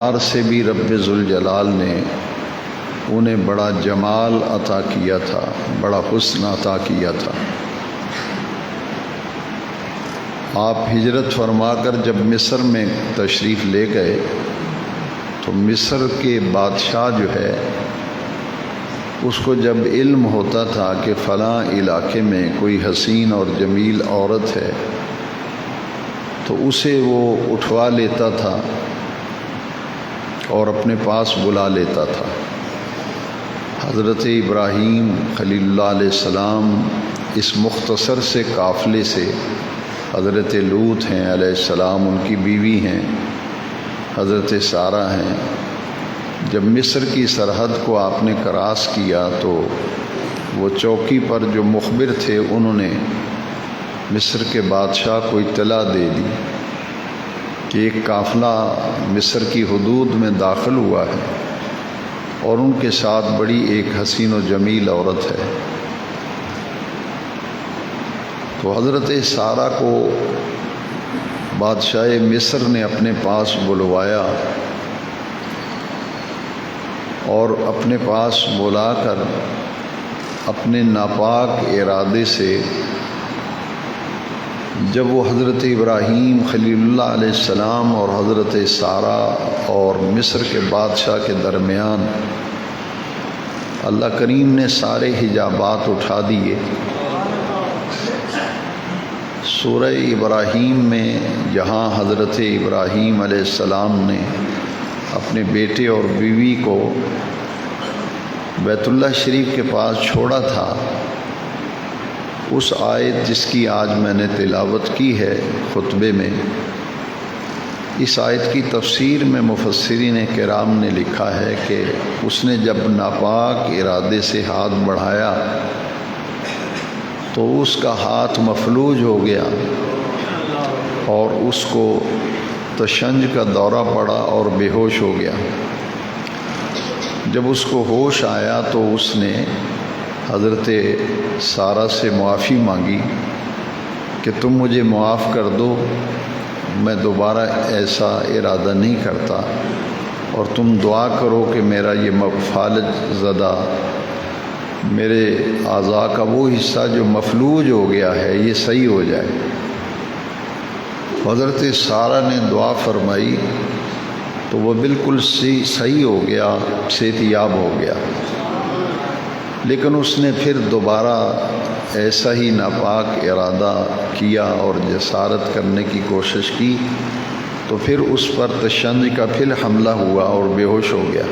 سے بھی رب ذوالجلال نے انہیں بڑا جمال عطا کیا تھا، بڑا حسن عطا کیا تھا۔ آپ ہجرت فرما کر جب مصر میں تشریف لے گئے تو مصر کے بادشاہ جو ہے اس کو جب علم ہوتا تھا کہ فلاں علاقے میں کوئی حسین اور جمیل عورت ہے تو اسے وہ اٹھوا لیتا تھا اور اپنے پاس بلا لیتا تھا۔ حضرت ابراہیم خلیل اللہ علیہ السلام اس مختصر سے قافلے سے، حضرت لوط ہیں علیہ السلام ان کی بیوی ہیں، حضرت سارہ ہیں، جب مصر کی سرحد کو آپ نے کراس کیا تو وہ چوکی پر جو مخبر تھے انہوں نے مصر کے بادشاہ کو اطلاع دے دی کہ ایک قافلہ مصر کی حدود میں داخل ہوا ہے اور ان کے ساتھ بڑی ایک حسین و جمیل عورت ہے۔ تو حضرت سارہ کو بادشاہ مصر نے اپنے پاس بلوایا اور اپنے پاس بلا کر اپنے ناپاک ارادے سے جب وہ حضرت ابراہیم خلیل اللہ علیہ السلام اور حضرت سارہ اور مصر کے بادشاہ کے درمیان اللہ کریم نے سارے حجابات اٹھا دیے۔ سورہ ابراہیم میں جہاں حضرت ابراہیم علیہ السلام نے اپنے بیٹے اور بیوی کو بیت اللہ شریف کے پاس چھوڑا تھا، اس آیت جس کی آج میں نے تلاوت کی ہے خطبے میں، اس آیت کی تفسیر میں مفسرین کرام نے لکھا ہے کہ اس نے جب ناپاک ارادے سے ہاتھ بڑھایا تو اس کا ہاتھ مفلوج ہو گیا اور اس کو تشنج کا دورہ پڑا اور بے ہوش ہو گیا۔ جب اس کو ہوش آیا تو اس نے حضرت سارہ سے معافی مانگی کہ تم مجھے معاف کر دو، میں دوبارہ ایسا ارادہ نہیں کرتا، اور تم دعا کرو کہ میرا یہ فالج زدہ میرے اعضاء کا وہ حصہ جو مفلوج ہو گیا ہے یہ صحیح ہو جائے۔ حضرت سارہ نے دعا فرمائی تو وہ بالکل صحیح ہو گیا، صحت یاب ہو گیا، لیکن اس نے پھر دوبارہ ایسا ہی ناپاک ارادہ کیا اور جسارت کرنے کی کوشش کی تو پھر اس پر تشنج کا پھر حملہ ہوا اور بے ہوش ہو گیا۔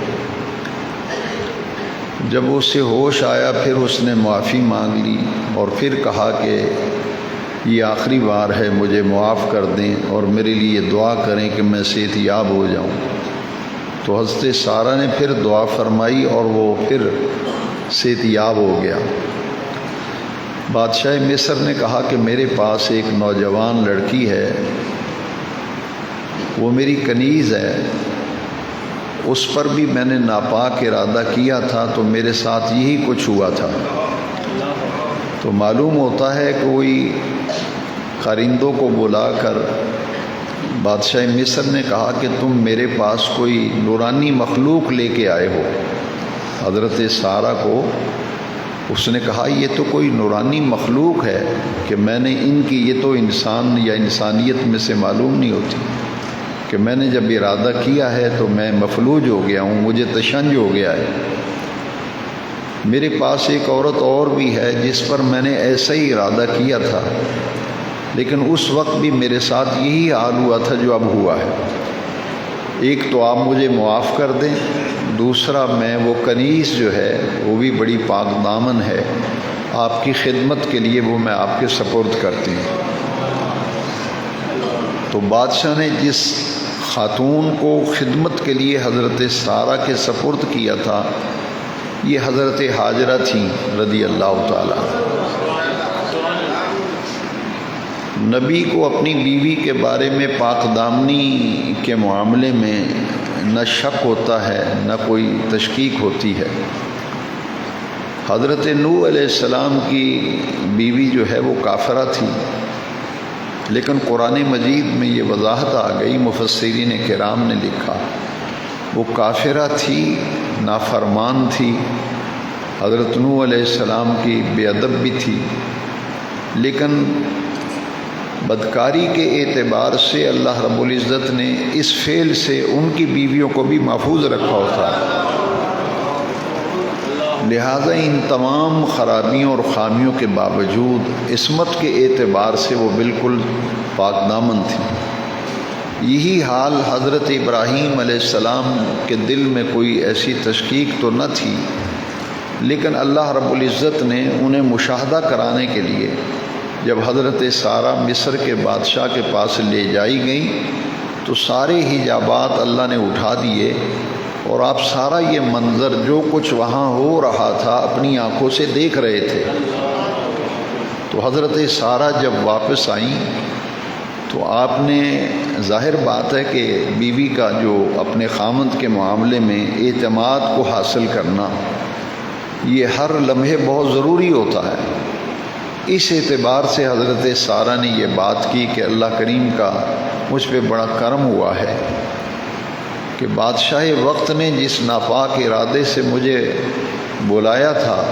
جب اسے ہوش آیا پھر اس نے معافی مانگ لی اور پھر کہا کہ یہ آخری بار ہے، مجھے معاف کر دیں اور میرے لیے دعا کریں کہ میں صحت یاب ہو جاؤں۔ تو حضرت سارہ نے پھر دعا فرمائی اور وہ پھر صحت یاب ہو گیا۔ بادشاہ مصر نے کہا کہ میرے پاس ایک نوجوان لڑکی ہے، وہ میری کنیز ہے، اس پر بھی میں نے ناپاک ارادہ کیا تھا تو میرے ساتھ یہی کچھ ہوا تھا۔ تو معلوم ہوتا ہے کہ کوئی خرندوں کو بلا کر بادشاہ مصر نے کہا کہ تم میرے پاس کوئی نورانی مخلوق لے کے آئے ہو۔ حضرت سارہ کو اس نے کہا یہ تو کوئی نورانی مخلوق ہے کہ میں نے ان کی، یہ تو انسان یا انسانیت میں سے معلوم نہیں ہوتی، کہ میں نے جب ارادہ کیا ہے تو میں مفلوج ہو گیا ہوں، مجھے تشنج ہو گیا ہے۔ میرے پاس ایک عورت اور بھی ہے جس پر میں نے ایسا ہی ارادہ کیا تھا، لیکن اس وقت بھی میرے ساتھ یہی حال ہوا تھا جو اب ہوا ہے۔ ایک تو آپ مجھے معاف کر دیں، دوسرا میں وہ کنیز جو ہے وہ بھی بڑی پاک دامن ہے، آپ کی خدمت کے لیے وہ میں آپ کے سپرد کرتی ہوں۔ تو بادشاہ نے جس خاتون کو خدمت کے لیے حضرت سارہ کے سپرد کیا تھا یہ حضرت ہاجرہ تھیں رضی اللہ تعالیٰ۔ نبی کو اپنی بیوی کے بارے میں پاک دامنی کے معاملے میں نہ شک ہوتا ہے نہ کوئی تشکیک ہوتی ہے۔ حضرت نوح علیہ السلام کی بیوی جو ہے وہ کافرہ تھی، لیکن قرآن مجید میں یہ وضاحت آ گئی، مفسرین کرام نے لکھا وہ کافرہ تھی، نافرمان تھی، حضرت نوح علیہ السلام کی بے ادب بھی تھی، لیکن بدکاری کے اعتبار سے اللہ رب العزت نے اس فعل سے ان کی بیویوں کو بھی محفوظ رکھا ہوتا ہے۔ لہذا ان تمام خرابیوں اور خامیوں کے باوجود عصمت کے اعتبار سے وہ بالکل پاک دامن تھی۔ یہی حال حضرت ابراہیم علیہ السلام کے دل میں کوئی ایسی تشکیک تو نہ تھی، لیکن اللہ رب العزت نے انہیں مشاہدہ کرانے کے لیے جب حضرت سارہ مصر کے بادشاہ کے پاس لے جائی گئیں تو سارے حجابات اللہ نے اٹھا دیے، اور آپ سارا یہ منظر جو کچھ وہاں ہو رہا تھا اپنی آنکھوں سے دیکھ رہے تھے۔ تو حضرت سارہ جب واپس آئیں تو آپ نے، ظاہر بات ہے کہ بیوی کا جو اپنے خامند کے معاملے میں اعتماد کو حاصل کرنا یہ ہر لمحے بہت ضروری ہوتا ہے۔ اس اعتبار سے حضرت سارہ نے یہ بات کی کہ اللہ کریم کا مجھ پہ بڑا کرم ہوا ہے کہ بادشاہ وقت نے جس ناپاک ارادے سے مجھے بلایا تھا،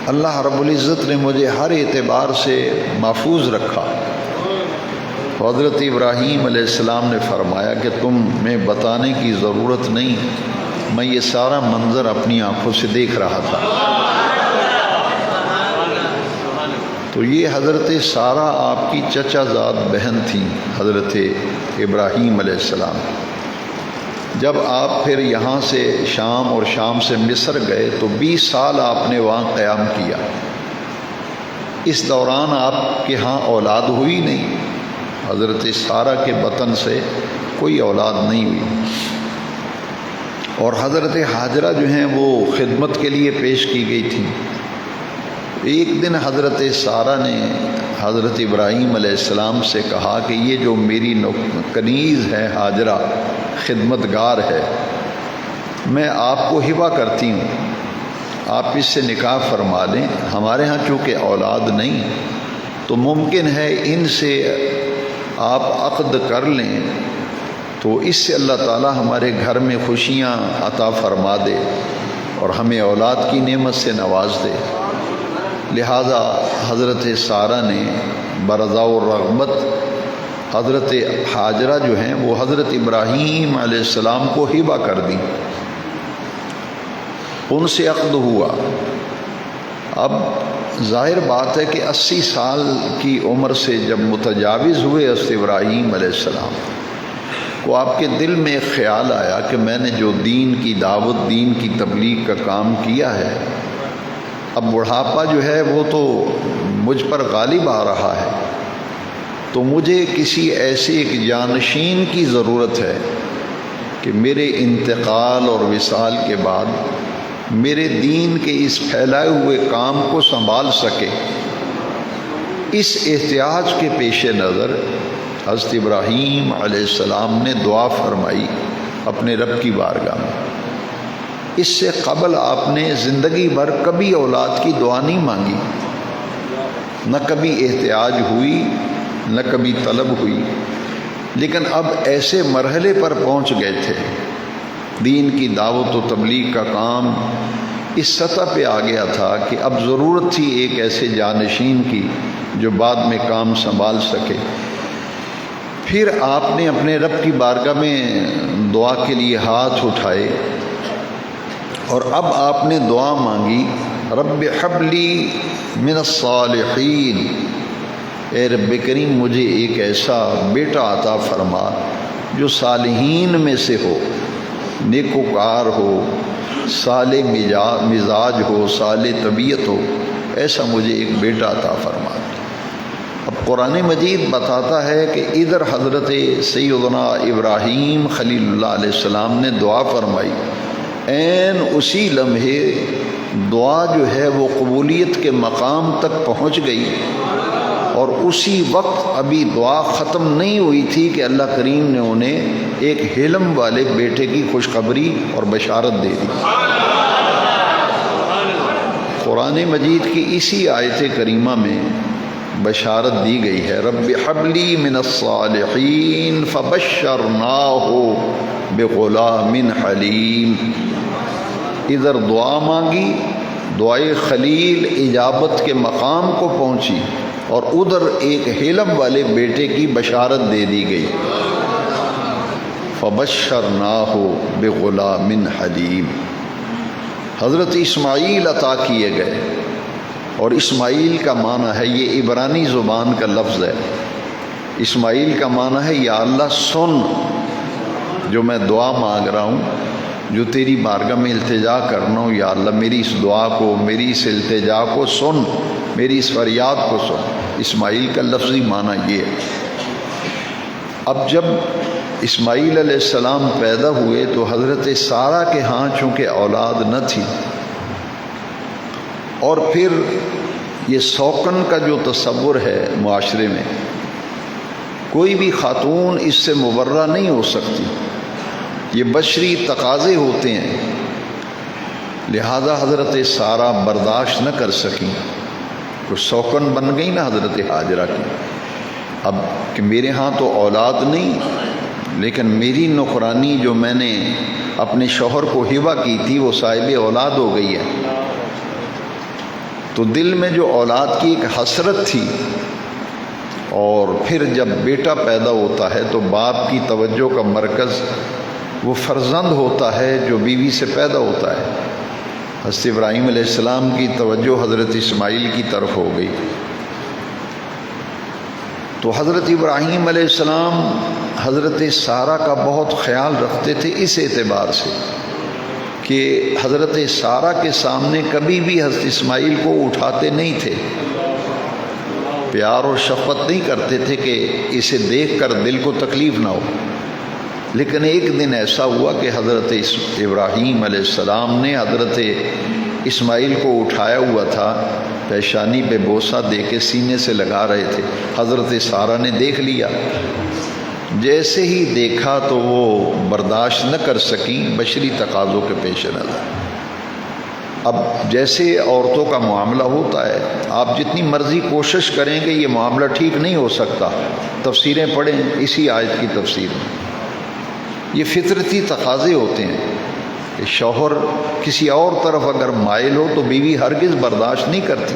اللہ رب العزت نے مجھے ہر اعتبار سے محفوظ رکھا۔ حضرت ابراہیم علیہ السلام نے فرمایا کہ تمہیں بتانے کی ضرورت نہیں، میں یہ سارا منظر اپنی آنکھوں سے دیکھ رہا تھا۔ تو یہ حضرت سارہ آپ کی چچا زاد بہن تھی، حضرت ابراہیم علیہ السلام۔ جب آپ پھر یہاں سے شام اور شام سے مصر گئے تو 20 سال آپ نے وہاں قیام کیا۔ اس دوران آپ کے ہاں اولاد ہوئی نہیں، حضرت سارہ کے بطن سے کوئی اولاد نہیں ہوئی، اور حضرت ہاجرہ جو ہیں وہ خدمت کے لیے پیش کی گئی تھی۔ ایک دن حضرت سارہ نے حضرت ابراہیم علیہ السلام سے کہا کہ یہ جو میری کنیز ہے ہاجرہ، خدمتگار ہے، میں آپ کو ہبہ کرتی ہوں، آپ اس سے نکاح فرما لیں۔ ہمارے ہاں چونکہ اولاد نہیں تو ممکن ہے ان سے آپ عقد کر لیں تو اس سے اللہ تعالی ہمارے گھر میں خوشیاں عطا فرما دے اور ہمیں اولاد کی نعمت سے نواز دے۔ لہذا حضرت سارہ نے برضا الرغبت حضرت ہاجرہ جو ہیں وہ حضرت ابراہیم علیہ السلام کو ہبہ کر دی، ان سے عقد ہوا۔ اب ظاہر بات ہے کہ 80 سال کی عمر سے جب متجاوز ہوئے حضرت ابراہیم علیہ السلام کو، آپ کے دل میں ایک خیال آیا کہ میں نے جو دین کی دعوت، دین کی تبلیغ کا کام کیا ہے، اب بڑھاپا جو ہے وہ تو مجھ پر غالب آ رہا ہے، تو مجھے کسی ایسے ایک جانشین کی ضرورت ہے کہ میرے انتقال اور وصال کے بعد میرے دین کے اس پھیلائے ہوئے کام کو سنبھال سکے۔ اس احتیاج کے پیش نظر حضرت ابراہیم علیہ السلام نے دعا فرمائی اپنے رب کی بارگاہ میں۔ اس سے قبل آپ نے زندگی بھر کبھی اولاد کی دعا نہیں مانگی، نہ کبھی احتیاج ہوئی، نہ کبھی طلب ہوئی، لیکن اب ایسے مرحلے پر پہنچ گئے تھے، دین کی دعوت و تبلیغ کا کام اس سطح پہ آ گیا تھا کہ اب ضرورت تھی ایک ایسے جانشین کی جو بعد میں کام سنبھال سکے۔ پھر آپ نے اپنے رب کی بارگاہ میں دعا کے لیے ہاتھ اٹھائے اور اب آپ نے دعا مانگی، رب حب لی من الصالحین، اے رب کریم مجھے ایک ایسا بیٹا عطا فرما جو صالحین میں سے ہو، نیکوکار ہو، صالح مزاج ہو، صالح طبیعت ہو، ایسا مجھے ایک بیٹا عطا فرما۔ اب قرآن مجید بتاتا ہے کہ ادھر حضرت سیدنا ابراہیم خلیل اللہ علیہ السلام نے دعا فرمائی، عین اسی لمحے دعا جو ہے وہ قبولیت کے مقام تک پہنچ گئی، اور اسی وقت ابھی دعا ختم نہیں ہوئی تھی کہ اللہ کریم نے انہیں ایک حلم والے بیٹے کی خوشخبری اور بشارت دے دی۔ قرآن مجید کی اسی آیت کریمہ میں بشارت دی گئی ہے، رب حب لی من الصالحین فبشرناہ بغلام حلیم۔ ادھر دعا مانگی، دعائے خلیل اجابت کے مقام کو پہنچی، اور ادھر ایک حلم والے بیٹے کی بشارت دے دی گئی۔ فبشرناہ بغلام حلیم۔ حضرت اسماعیل عطا کیے گئے، اور اسماعیل کا معنی ہے، یہ عبرانی زبان کا لفظ ہے، اسماعیل کا معنی ہے یا اللہ سن جو میں دعا مانگ رہا ہوں، جو تیری بارگاہ میں التجا کرنا ہوں، یا اللہ میری اس دعا کو، میری اس التجا کو سن، میری اس فریاد کو سن۔ اسماعیل کا لفظی معنی یہ ہے۔ اب جب اسماعیل علیہ السلام پیدا ہوئے تو حضرت سارہ کے ہاں چونکہ اولاد نہ تھی، اور پھر یہ سوکن کا جو تصور ہے معاشرے میں، کوئی بھی خاتون اس سے مبرہ نہیں ہو سکتی، یہ بشری تقاضے ہوتے ہیں، لہذا حضرت سارہ برداشت نہ کر سکیں، تو سوکن بن گئی نا حضرت ہاجرہ کی۔ اب کہ میرے ہاں تو اولاد نہیں، لیکن میری نوکرانی جو میں نے اپنے شوہر کو ہبہ کی تھی وہ صاحب اولاد ہو گئی ہے، تو دل میں جو اولاد کی ایک حسرت تھی، اور پھر جب بیٹا پیدا ہوتا ہے تو باپ کی توجہ کا مرکز وہ فرزند ہوتا ہے جو بیوی سے پیدا ہوتا ہے۔ حضرت ابراہیم علیہ السلام کی توجہ حضرت اسماعیل کی طرف ہو گئی، تو حضرت ابراہیم علیہ السلام حضرت سارہ کا بہت خیال رکھتے تھے، اس اعتبار سے کہ حضرت سارہ کے سامنے کبھی بھی حضرت اسماعیل کو اٹھاتے نہیں تھے، پیار اور شفقت نہیں کرتے تھے کہ اسے دیکھ کر دل کو تکلیف نہ ہو۔ لیکن ایک دن ایسا ہوا کہ حضرت ابراہیم علیہ السلام نے حضرت اسماعیل کو اٹھایا ہوا تھا، پیشانی پہ بوسہ دے کے سینے سے لگا رہے تھے، حضرت سارہ نے دیکھ لیا۔ جیسے ہی دیکھا تو وہ برداشت نہ کر سکیں بشری تقاضوں کے پیش نظر۔ اب جیسے عورتوں کا معاملہ ہوتا ہے، آپ جتنی مرضی کوشش کریں گے یہ معاملہ ٹھیک نہیں ہو سکتا، تفسیریں پڑھیں اسی آیت کی تفسیر میں، یہ فطرتی تقاضے ہوتے ہیں کہ شوہر کسی اور طرف اگر مائل ہو تو بیوی ہرگز برداشت نہیں کرتی،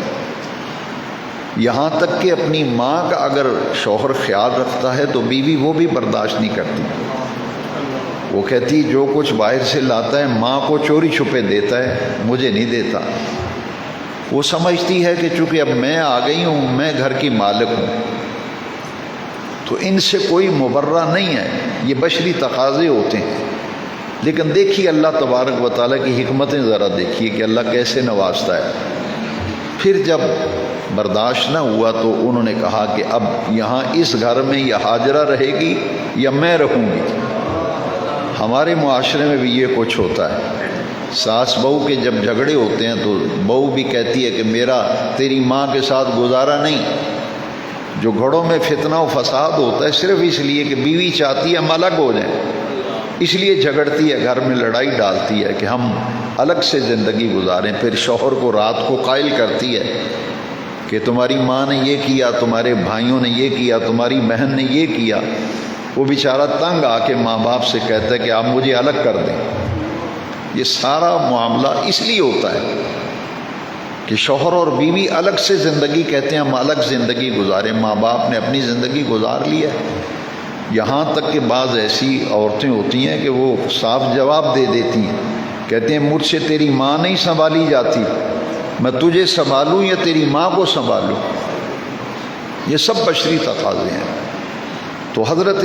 یہاں تک کہ اپنی ماں کا اگر شوہر خیال رکھتا ہے تو بیوی وہ بھی برداشت نہیں کرتی، وہ کہتی جو کچھ باہر سے لاتا ہے ماں کو چوری چھپے دیتا ہے، مجھے نہیں دیتا۔ وہ سمجھتی ہے کہ چونکہ اب میں آ گئی ہوں، میں گھر کی مالک ہوں، تو ان سے کوئی مبرہ نہیں ہے، یہ بشری تقاضے ہوتے ہیں۔ لیکن دیکھیے اللہ تبارک و تعالیٰ کی حکمتیں ذرا دیکھیے کہ اللہ کیسے نوازتا ہے۔ پھر جب برداشت نہ ہوا تو انہوں نے کہا کہ اب یہاں اس گھر میں یا ہاجرہ رہے گی یا میں رہوں گی۔ ہمارے معاشرے میں بھی یہ کچھ ہوتا ہے، ساس بہو کے جب جھگڑے ہوتے ہیں تو بہو بھی کہتی ہے کہ میرا تیری ماں کے ساتھ گزارا نہیں۔ جو گھروں میں فتنہ و فساد ہوتا ہے صرف اس لیے کہ بیوی چاہتی ہے ہم الگ ہو جائیں، اس لیے جھگڑتی ہے، گھر میں لڑائی ڈالتی ہے کہ ہم الگ سے زندگی گزاریں۔ پھر شوہر کو رات کو قائل کرتی ہے کہ تمہاری ماں نے یہ کیا، تمہارے بھائیوں نے یہ کیا، تمہاری بہن نے یہ کیا۔ وہ بیچارہ تنگ آ کے ماں باپ سے کہتا ہے کہ آپ مجھے الگ کر دیں۔ یہ سارا معاملہ اس لیے ہوتا ہے کہ شوہر اور بیوی الگ سے زندگی کہتے ہیں ہم الگ زندگی گزاریں، ماں باپ نے اپنی زندگی گزار لی ہے۔ یہاں تک کہ بعض ایسی عورتیں ہوتی ہیں کہ وہ صاف جواب دے دیتی ہیں، کہتے ہیں مجھ سے تیری ماں نہیں سنبھالی جاتی، میں تجھے سنبھالوں یا تیری ماں کو سنبھالوں۔ یہ سب بشری تقاضے ہیں۔ تو حضرت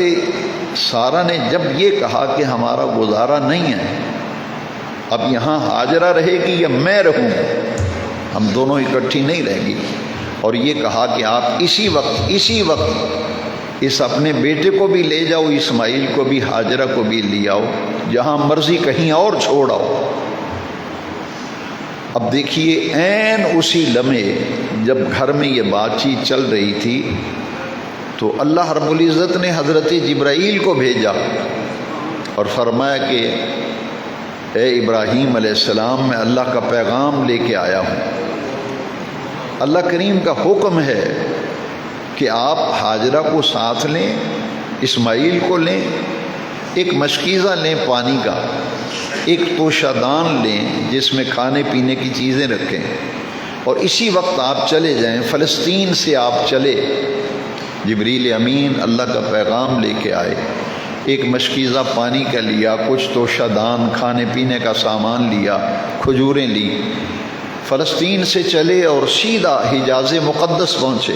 سارہ نے جب یہ کہا کہ ہمارا گزارا نہیں ہے، اب یہاں ہاجرہ رہے گی یا میں رہوں، ہم دونوں اکٹھی نہیں رہیں گی، اور یہ کہا کہ آپ اسی وقت اس اپنے بیٹے کو بھی لے جاؤ، اسماعیل کو بھی، ہاجرہ کو بھی لے آؤ، جہاں مرضی کہیں اور چھوڑ آؤ۔ اب دیکھیے عین اسی لمحے جب گھر میں یہ بات چیت چل رہی تھی تو اللہ رب العزت نے حضرت جبرائیل کو بھیجا اور فرمایا کہ اے ابراہیم علیہ السلام، میں اللہ کا پیغام لے کے آیا ہوں۔ اللہ کریم کا حکم ہے کہ آپ ہاجرہ کو ساتھ لیں، اسماعیل کو لیں، ایک مشکیزہ لیں پانی کا، ایک توشہ دان لیں جس میں کھانے پینے کی چیزیں رکھیں، اور اسی وقت آپ چلے جائیں۔ فلسطین سے آپ چلے، جبریل امین اللہ کا پیغام لے کے آئے، ایک مشکیزہ پانی کا لیا، کچھ توشہ دان کھانے پینے کا سامان لیا، کھجوریں لی، فلسطین سے چلے اور سیدھا حجاز مقدس پہنچے۔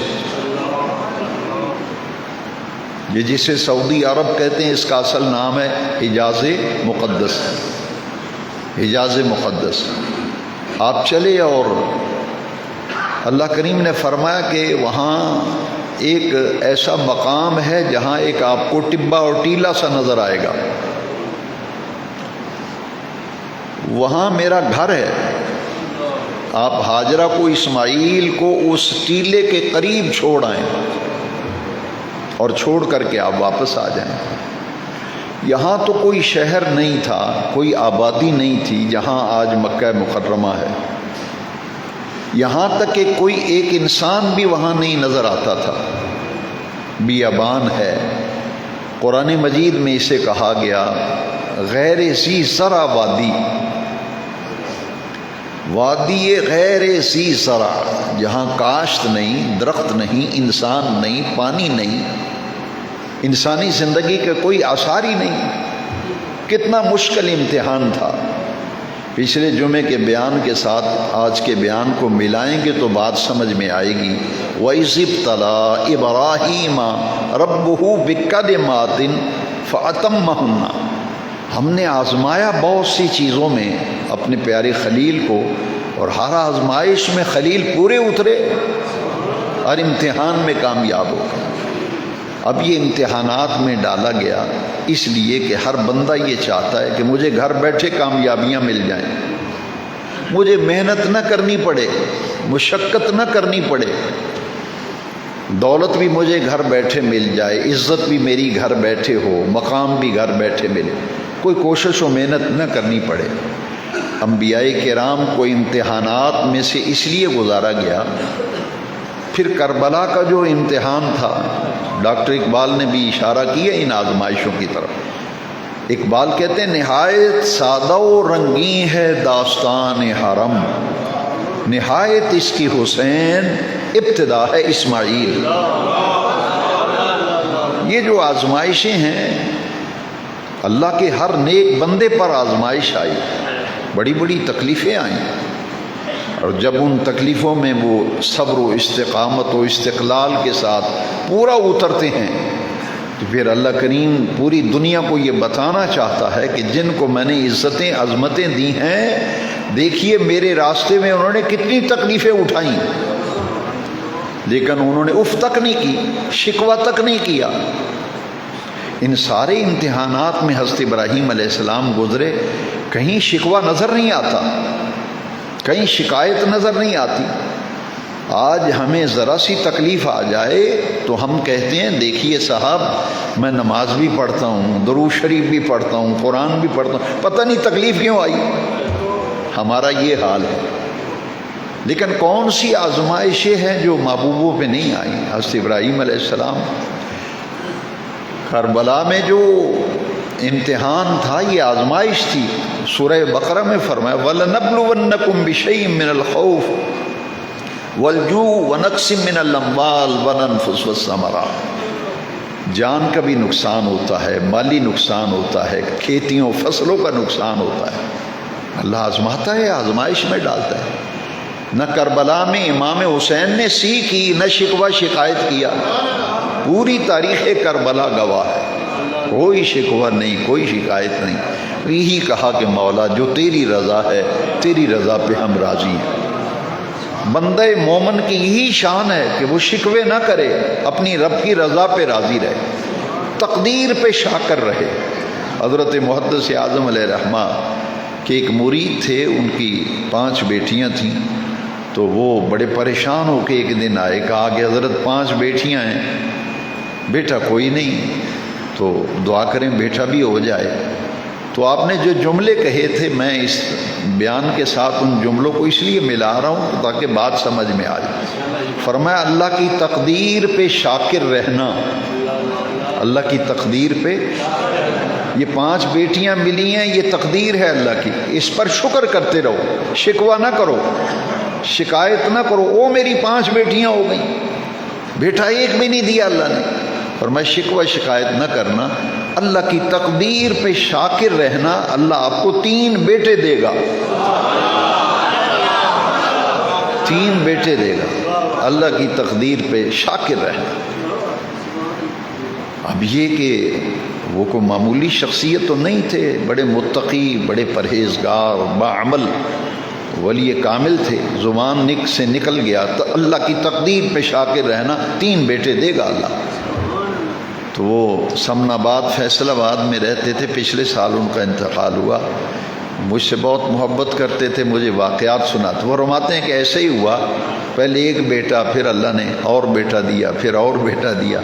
یہ جسے سعودی عرب کہتے ہیں اس کا اصل نام ہے حجاز مقدس، حجاز مقدس۔ آپ چلے اور اللہ کریم نے فرمایا کہ وہاں ایک ایسا مقام ہے جہاں ایک آپ کو ٹبہ اور ٹیلا سا نظر آئے گا، وہاں میرا گھر ہے۔ آپ ہاجرہ کو، اسماعیل کو اس ٹیلے کے قریب چھوڑ آئیں اور چھوڑ کر کے آپ واپس آ جائیں۔ یہاں تو کوئی شہر نہیں تھا، کوئی آبادی نہیں تھی جہاں آج مکہ مکرمہ ہے، یہاں تک کہ کوئی ایک انسان بھی وہاں نہیں نظر آتا تھا، بیابان ہے۔ قرآن مجید میں اسے کہا گیا غیر ذی زرع وادی، وادی غیر ذی زرع، جہاں کاشت نہیں، درخت نہیں، انسان نہیں، پانی نہیں، انسانی زندگی کا کوئی آثار ہی نہیں۔ کتنا مشکل امتحان تھا۔ پچھلے جمعے کے بیان کے ساتھ آج کے بیان کو ملائیں گے تو بات سمجھ میں آئے گی۔ وَإِذِ ابْتَلَىٰ إِبْرَاهِيمَ رَبُّهُ بِكَلِمَاتٍ فَأَتَمَّهُنَّ، ہم نے آزمایا بہت سی چیزوں میں اپنے پیارے خلیل کو، اور ہر آزمائش میں خلیل پورے اترے، ہر امتحان میں کامیاب ہو گئے۔ اب یہ امتحانات میں ڈالا گیا اس لیے کہ ہر بندہ یہ چاہتا ہے کہ مجھے گھر بیٹھے کامیابیاں مل جائیں، مجھے محنت نہ کرنی پڑے، مشقت نہ کرنی پڑے، دولت بھی مجھے گھر بیٹھے مل جائے، عزت بھی میری گھر بیٹھے ہو، مقام بھی گھر بیٹھے ملے، کوئی کوشش و محنت نہ کرنی پڑے۔ انبیاء کرام کو امتحانات میں سے اس لیے گزارا گیا۔ پھر کربلا کا جو امتحان تھا، ڈاکٹر اقبال نے بھی اشارہ کیا ان آزمائشوں کی طرف۔ اقبال کہتے ہیں نہایت سادہ و رنگین ہے داستان حرم، نہایت اس کی حسین ابتدا ہے اسماعیل۔ یہ جو آزمائشیں ہیں اللہ کے ہر نیک بندے پر آزمائش آئی، بڑی بڑی تکلیفیں آئیں، اور جب ان تکلیفوں میں وہ صبر و استقامت و استقلال کے ساتھ پورا اترتے ہیں تو پھر اللہ کریم پوری دنیا کو یہ بتانا چاہتا ہے کہ جن کو میں نے عزتیں عظمتیں دی ہیں، دیکھیے میرے راستے میں انہوں نے کتنی تکلیفیں اٹھائیں، لیکن انہوں نے اف تک نہیں کی، شکوہ تک نہیں کیا۔ ان سارے امتحانات میں حضرت ابراہیم علیہ السلام گزرے، کہیں شکوہ نظر نہیں آتا، کہیں شکایت نظر نہیں آتی۔ آج ہمیں ذرا سی تکلیف آ جائے تو ہم کہتے ہیں دیکھیے صاحب میں نماز بھی پڑھتا ہوں، درود شریف بھی پڑھتا ہوں، قرآن بھی پڑھتا ہوں، پتہ نہیں تکلیف کیوں آئی۔ ہمارا یہ حال ہے، لیکن کون سی آزمائشیں ہیں جو محبوبوں پہ نہیں آئیں؟ حضرت ابراہیم علیہ السلام کربلا میں جو امتحان تھا یہ آزمائش تھی۔ سورہ بقرہ میں فرمایا وَلَنَبْلُوَنَّكُمْ بِشَيْءٍ مِّنَ الْخَوْفِ وَالْجُوعِ وَنَقْصٍ مِّنَ الْأَمْوَالِ وَالْأَنفُسِ وَالثَّمَرَاتِ۔ جان کا بھی نقصان ہوتا ہے، مالی نقصان ہوتا ہے، کھیتیوں فصلوں کا نقصان ہوتا ہے۔ اللہ آزماتا ہے، آزمائش میں ڈالتا ہے۔ نہ کربلا میں امام حسین نے سی کی، نہ شکوہ شکایت کیا، پوری تاریخ کربلا گواہ ہے، کوئی شکوہ نہیں، کوئی شکایت نہیں۔ یہی کہا کہ مولا جو تیری رضا ہے تیری رضا پہ ہم راضی ہیں۔ بندہ مومن کی یہی شان ہے کہ وہ شکوے نہ کرے، اپنی رب کی رضا پہ راضی رہے، تقدیر پہ شاکر رہے۔ حضرت محدث اعظم علیہ رحمہ کے ایک مرید تھے، ان کی 5 بیٹیاں تھیں، تو وہ بڑے پریشان ہو کے ایک دن آئے، کہا کہ حضرت 5 بیٹیاں ہیں، بیٹا کوئی نہیں، تو دعا کریں بیٹا بھی ہو جائے۔ تو آپ نے جو جملے کہے تھے میں اس بیان کے ساتھ ان جملوں کو اس لیے ملا رہا ہوں تاکہ بات سمجھ میں آ جائے۔ فرمایا اللہ کی تقدیر پہ شاکر رہنا، اللہ کی تقدیر پہ یہ 5 بیٹیاں ملی ہیں، یہ تقدیر ہے اللہ کی، اس پر شکر کرتے رہو، شکوہ نہ کرو، شکایت نہ کرو، او میری 5 بیٹیاں ہو گئیں، بیٹا ایک بھی نہیں دیا اللہ نے۔ اور میں شکوہ شکایت نہ کرنا، اللہ کی تقدیر پہ شاکر رہنا، اللہ آپ کو 3 بیٹے دے گا، 3 بیٹے دے گا، اللہ کی تقدیر پہ شاکر رہنا۔ اب یہ کہ وہ کو معمولی شخصیت تو نہیں تھے، بڑے متقی، بڑے پرہیزگار، باعمل ولی کامل تھے، زبان سے نکل گیا تو اللہ کی تقدیر پہ شاکر رہنا، 3 بیٹے دے گا اللہ۔ تو وہ سمن آباد فیصل آباد میں رہتے تھے، پچھلے سال ان کا انتقال ہوا، مجھ سے بہت محبت کرتے تھے، مجھے واقعات سناتے، وہ فرماتے ہیں کہ ایسے ہی ہوا، پہلے ایک بیٹا، پھر اللہ نے اور بیٹا دیا، پھر اور بیٹا دیا،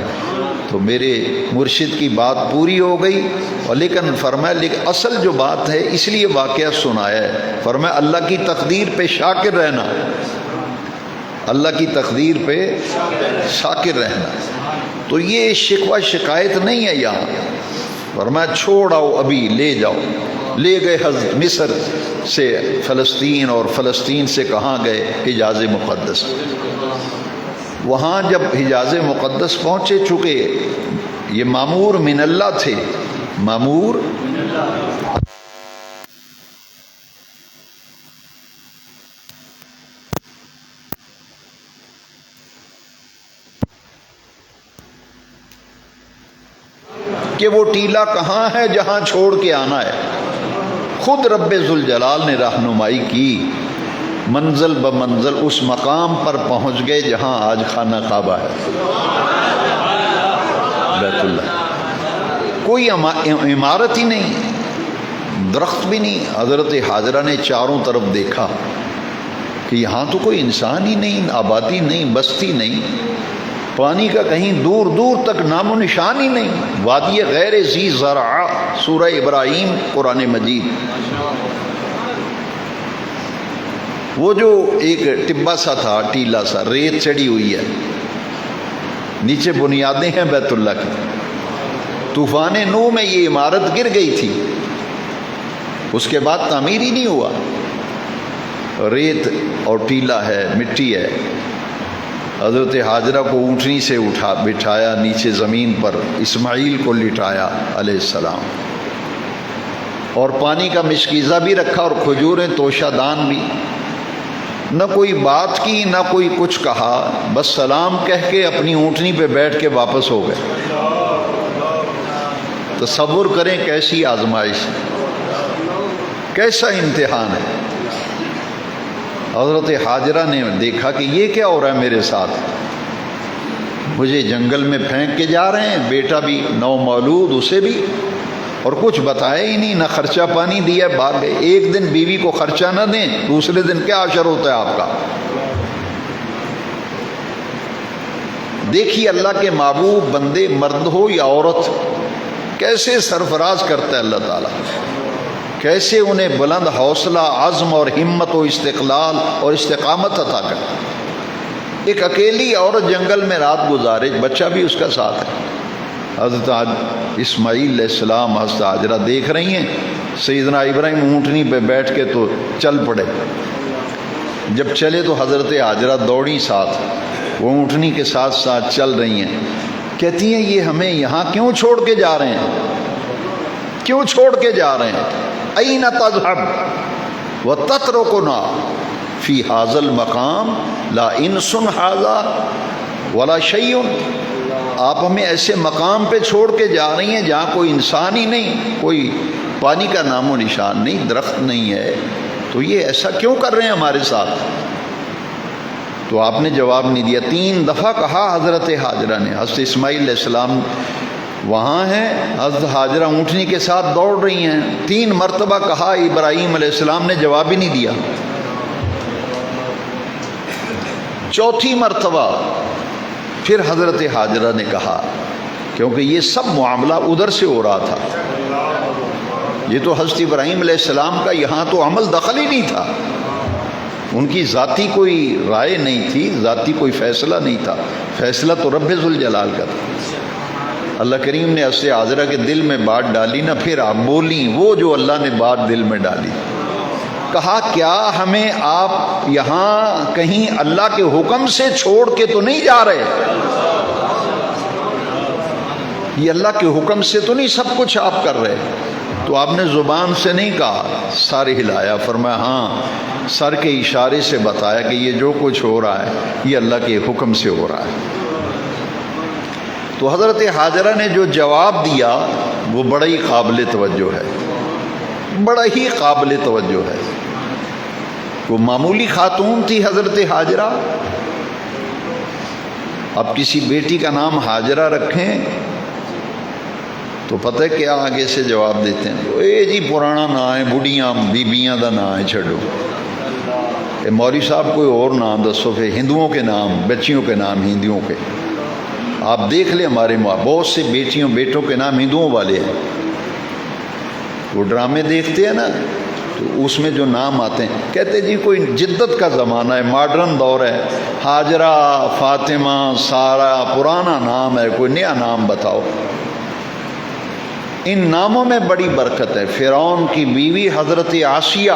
تو میرے مرشد کی بات پوری ہو گئی۔ اور لیکن فرمایا لیکن اصل جو بات ہے اس لیے واقعہ سنایا ہے، فرمایا اللہ کی تقدیر پہ شاکر رہنا، اللہ کی تقدیر پہ شاکر رہنا۔ تو یہ شکوہ شکایت نہیں ہے یہاں، فرمایا چھوڑ آؤ، ابھی لے جاؤ، لے گئے حضرت مصر سے فلسطین، اور فلسطین سے کہاں گئے؟ حجاز مقدس۔ وہاں جب حجاز مقدس پہنچے، چکے یہ مامور من اللہ تھے، مامور کہ وہ ٹیلہ کہاں ہے جہاں چھوڑ کے آنا ہے، خود رب ذوالجلال نے رہنمائی کی، منزل بمنزل اس مقام پر پہنچ گئے جہاں آج خانہ کعبہ ہے، بیت اللہ۔ کوئی عمارت ہی نہیں، درخت بھی نہیں۔ حضرت حاجرہ نے چاروں طرف دیکھا کہ یہاں تو کوئی انسان ہی نہیں، آبادی نہیں، بستی نہیں، پانی کا کہیں دور دور تک نام و نشان ہی نہیں، وادی غیر ذی زرع، سورہ ابراہیم قرآن مجید۔ وہ جو ایک ٹبا سا تھا، ٹیلا سا، ریت چڑی ہوئی ہے، نیچے بنیادیں ہیں بیت اللہ کی، طوفان نوح میں یہ عمارت گر گئی تھی، اس کے بعد تعمیر ہی نہیں ہوا، ریت اور ٹیلا ہے، مٹی ہے۔ حضرت حاجرہ کو اونٹنی سے بٹھایا نیچے زمین پر، اسماعیل کو لٹایا علیہ السلام، اور پانی کا مشکیزہ بھی رکھا اور کھجوریں توشہ دان بھی۔ نہ کوئی بات کی، نہ کوئی کچھ کہا، بس سلام کہہ کے اپنی اونٹنی پہ بیٹھ کے واپس ہو گئے۔ تصور کریں کیسی آزمائش، کیسا امتحان ہے۔ حضرت حاجرہ نے دیکھا کہ یہ کیا ہو رہا ہے میرے ساتھ، مجھے جنگل میں پھینک کے جا رہے ہیں، بیٹا بھی نو مولود، اسے بھی، اور کچھ بتایا ہی نہیں، نہ خرچہ پانی دیا، بھاگ گئے۔ ایک دن بیوی کو خرچہ نہ دیں، دوسرے دن کیا عشر ہوتا ہے آپ کا۔ دیکھیے اللہ کے محبوب بندے، مرد ہو یا عورت، کیسے سرفراز کرتا ہے اللہ تعالیٰ، کیسے انہیں بلند حوصلہ، عزم اور ہمت و استقلال اور استقامت عطا کرتا۔ ایک اکیلی عورت جنگل میں رات گزارے، بچہ بھی اس کا ساتھ ہے۔ حضرت اسماعیل علیہ السلام، حضرت حاجرہ دیکھ رہی ہیں، سیدنا ابراہیم اونٹنی پہ بیٹھ کے تو چل پڑے۔ جب چلے تو حضرت حاجرہ دوڑی ساتھ، وہ اونٹنی کے ساتھ ساتھ چل رہی ہیں، کہتی ہیں یہ ہمیں یہاں کیوں چھوڑ کے جا رہے ہیں، کیوں چھوڑ کے جا رہے ہیں؟ این تذهب وتترکنا فی ھذا المقام لا انس ھذا ولا شیء، آپ ہمیں ایسے مقام پہ چھوڑ کے جا رہی ہیں جہاں کوئی انسان ہی نہیں، کوئی پانی کا نام و نشان نہیں، درخت نہیں ہے، تو یہ ایسا کیوں کر رہے ہیں ہمارے ساتھ؟ تو آپ نے جواب نہیں دیا۔ 3 دفعہ کہا حضرت حاجرہ نے۔ حضرت اسماعیل علیہ السلام وہاں ہیں، حضرت حاجرہ اونٹنی کے ساتھ دوڑ رہی ہیں، 3 مرتبہ کہا، ابراہیم علیہ السلام نے جواب ہی نہیں دیا۔ 4تھی مرتبہ پھر حضرت حاجرہ نے کہا، کیونکہ یہ سب معاملہ ادھر سے ہو رہا تھا، یہ تو حضرت ابراہیم علیہ السلام کا یہاں تو عمل دخل ہی نہیں تھا، ان کی ذاتی کوئی رائے نہیں تھی، ذاتی کوئی فیصلہ نہیں تھا، فیصلہ تو رب ذوالجلال کا تھا۔ اللہ کریم نے حضرت حاجرہ کے دل میں بات ڈالی نا، پھر آپ بولیں وہ جو اللہ نے بات دل میں ڈالی. کہا کیا ہمیں آپ یہاں کہیں اللہ کے حکم سے چھوڑ کے تو نہیں جا رہے؟ یہ اللہ کے حکم سے تو نہیں سب کچھ آپ کر رہے؟ تو آپ نے زبان سے نہیں کہا، سر ہلایا، فرمایا ہاں، سر کے اشارے سے بتایا کہ یہ جو کچھ ہو رہا ہے یہ اللہ کے حکم سے ہو رہا ہے. تو حضرت حاجرہ نے جو جواب دیا وہ بڑا ہی قابل توجہ ہے، بڑا ہی قابل توجہ ہے. وہ معمولی خاتون تھی حضرت حاجرہ. اب کسی بیٹی کا نام حاجرہ رکھیں تو پتہ ہے کیا آگے سے جواب دیتے ہیں، اے جی پرانا نام ہے، بڑھیاں بیبیاں دا نام ہے، چھڑو اے مولوی صاحب کوئی اور نام دسو. پھر ہندوؤں کے نام، بچیوں کے نام ہندوؤں کے. آپ دیکھ لیں ہمارے ماں بہت سے بیٹیوں بیٹوں کے نام ہندوؤں والے ہیں. وہ ڈرامے دیکھتے ہیں نا تو اس میں جو نام آتے ہیں کہتے جی کوئی جدت کا زمانہ ہے، ماڈرن دور ہے، حاجرہ، فاطمہ، سارہ پرانا نام ہے، کوئی نیا نام بتاؤ. ان ناموں میں بڑی برکت ہے. فرعون کی بیوی حضرت آسیہ